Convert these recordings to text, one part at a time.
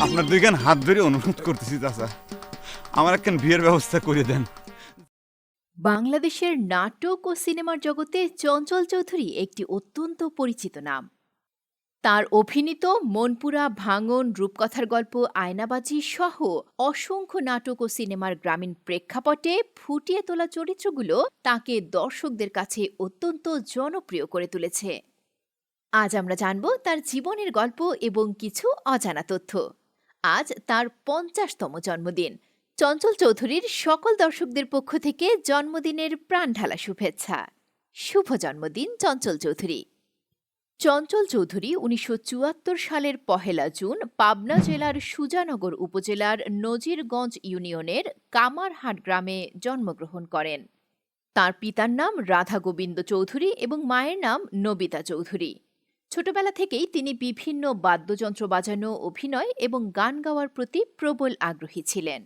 আপনার দুইখান হাত ধরে অনুরোধ করতেছি চাচা, আমার একখান বিয়ের ব্যবস্থা করে দেন। বাংলাদেশের নাটক ও সিনেমার জগতে চঞ্চল চৌধুরী একটি অত্যন্ত পরিচিত নাম। তার অভিনীত মনপুরা, ভাঙন, রূপকথার গল্প, আয়নাবাজি সহ অসংখ্য নাটক ও সিনেমার গ্রামীণ প্রেক্ষাপটে ফুটিয়ে তোলা চরিত্রগুলো তাকে দর্শকদের কাছে অত্যন্ত জনপ্রিয় করে তুলেছে। আজ আমরা জানব তার জীবনের গল্প এবং কিছু অজানা তথ্য। আজ তার ৫০তম জন্মদিন। চঞ্চল চৌধুরীর সকল দর্শকদের পক্ষ থেকে জন্মদিনের প্রাণঢালা শুভেচ্ছা। শুভ জন্মদিন চঞ্চল চৌধুরী। চঞ্চল চৌধুরী ১৯৭৪ সালের ১ জুন পাবনা জেলার সুজানগর উপজেলার নজিরগঞ্জ ইউনিয়নের কামারহাট গ্রামে জন্মগ্রহণ করেন। তার পিতার নাম রাধা গোবিন্দ চৌধুরী এবং মায়ের নাম নবিতা চৌধুরী। ছোটবেলা থেকেই তিনি বিভিন্ন বাদ্যযন্ত্র বাজানো, অভিনয় এবং গান গাওয়ার প্রতি প্রবল আগ্রহী ছিলেন।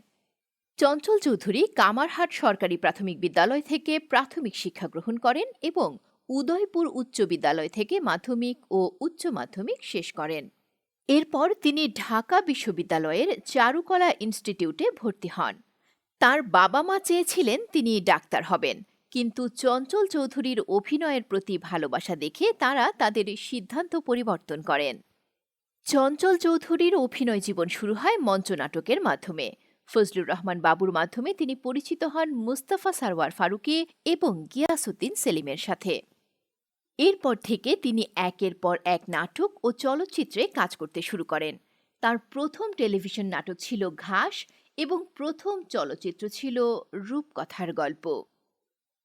চঞ্চল চৌধুরী কামারহাট সরকারি প্রাথমিক বিদ্যালয় থেকে প্রাথমিক শিক্ষা গ্রহণ করেন এবং উদয়পুর উচ্চ বিদ্যালয় থেকে মাধ্যমিক ও উচ্চ মাধ্যমিক শেষ করেন। এরপর তিনি ঢাকা বিশ্ববিদ্যালয়ের চারুকলা ইনস্টিটিউটে ভর্তি হন। তার বাবা মা চেয়েছিলেন তিনি ডাক্তার হবেন, কিন্তু চঞ্চল চৌধুরীর অভিনয়ের প্রতি ভালোবাসা দেখে তারা তাদের সিদ্ধান্ত পরিবর্তন করেন। চঞ্চল চৌধুরীর অভিনয় জীবন শুরু হয় মঞ্চনাটকের মাধ্যমে। ফজলুর রহমান বাবুর মাধ্যমে তিনি পরিচিত হন মুস্তাফা সারওয়ার ফারুকী এবং গিয়াসউদ্দিন সেলিমের সাথে। এরপর থেকে তিনি একের পর এক নাটক ও চলচ্চিত্রে কাজ করতে শুরু করেন। তার প্রথম টেলিভিশন নাটক ছিল ঘাস এবং প্রথম চলচ্চিত্র ছিল রূপকথার গল্প।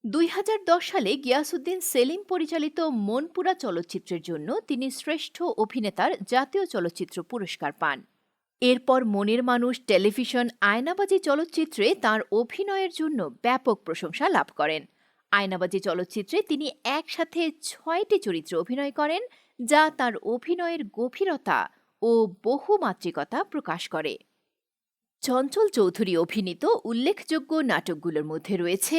২০১০ সালে গিয়াসউদ্দিন সেলিম পরিচালিত মনপুরা চলচ্চিত্রের জন্য তিনি শ্রেষ্ঠ অভিনেতার জাতীয় চলচ্চিত্র পুরস্কার পান। এরপর মনের মানুষ, টেলিভিশন, আয়নাবাজি চলচ্চিত্রে তার অভিনয়ের জন্য ব্যাপক প্রশংসা লাভ করেন। আয়নাবাজি চলচ্চিত্রে তিনি একসাথে ৬টি চরিত্রে অভিনয় করেন, যা তার অভিনয়ের গভীরতা ও বহুমাত্রিকতা প্রকাশ করে। চঞ্চল চৌধুরী অভিনীত উল্লেখযোগ্য নাটকগুলোর মধ্যে রয়েছে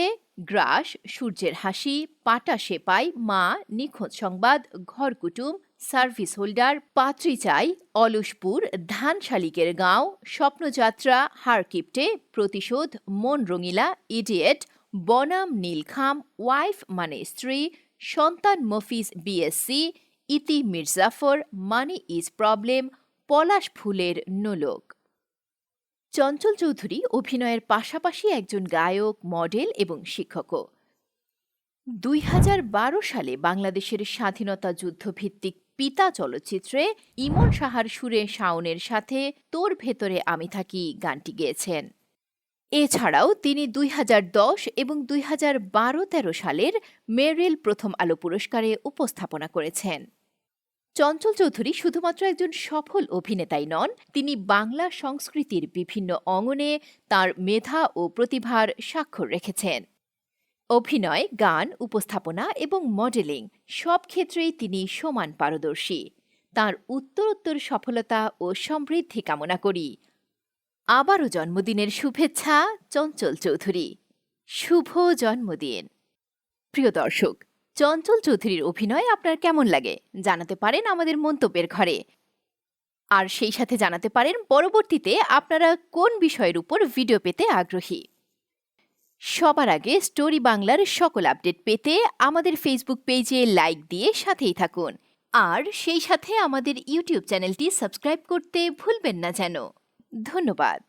গ্রাস, সূর্যের হাসি, পাটা সেপাই, মা, নিখোঁজ সংবাদ, ঘরকুটুম, সার্ভিস হোল্ডার, পাত্রী চাই, অলসপুর, ধান শালিকের গাঁও, স্বপ্নযাত্রা, হারকিপ্টে, প্রতিশোধ, মন রঙিলা, ইডিয়েট, বনাম নীলখাম, ওয়াইফ মানে স্ত্রী, সন্তান মফিজ বিএসসি, ইতি মির্জাফর, মানি ইজ প্রবলেম, পলাশ ফুলের নোলক। চঞ্চল চৌধুরী অভিনয়ের পাশাপাশি একজন গায়ক, মডেল এবং শিক্ষকও। ২০১২ সালে বাংলাদেশের স্বাধীনতা যুদ্ধভিত্তিক পিতা চলচ্চিত্রে ইমন সাহার সুরে শাওনের সাথে তোর ভেতরে আমি থাকি গানটি গেয়েছেন। এছাড়াও তিনি ২০১০ এবং ২০১২-১৩ সালের মেরিল প্রথম আলো পুরস্কারে উপস্থাপনা করেছেন। চঞ্চল চৌধুরী শুধুমাত্র একজন সফল অভিনেতাই নন, তিনি বাংলা সংস্কৃতির বিভিন্ন অঙ্গনে তার মেধা ও প্রতিভার স্বাক্ষর রেখেছেন। অভিনয়, গান, উপস্থাপনা এবং মডেলিং সব ক্ষেত্রেই তিনি সমান পারদর্শী। তার উত্তরোত্তর সফলতা ও সমৃদ্ধি কামনা করি। আবারও জন্মদিনের শুভেচ্ছা চঞ্চল চৌধুরী। শুভ জন্মদিন। প্রিয় দর্শক, চঞ্চল চৌধুরীর অভিনয় আপনার কেমন লাগে জানাতে পারেন আমাদের মন্তব্যের ঘরে। আর সেই সাথে জানাতে পারেন পরবর্তীতে আপনারা কোন বিষয়ের উপর ভিডিও পেতে আগ্রহী। সবার আগে স্টোরি বাংলার সকল আপডেট পেতে আমাদের ফেসবুক পেজে লাইক দিয়ে সাথেই থাকুন। আর সেই সাথে আমাদের ইউটিউব চ্যানেলটি সাবস্ক্রাইব করতে ভুলবেন না যেন। ধন্যবাদ।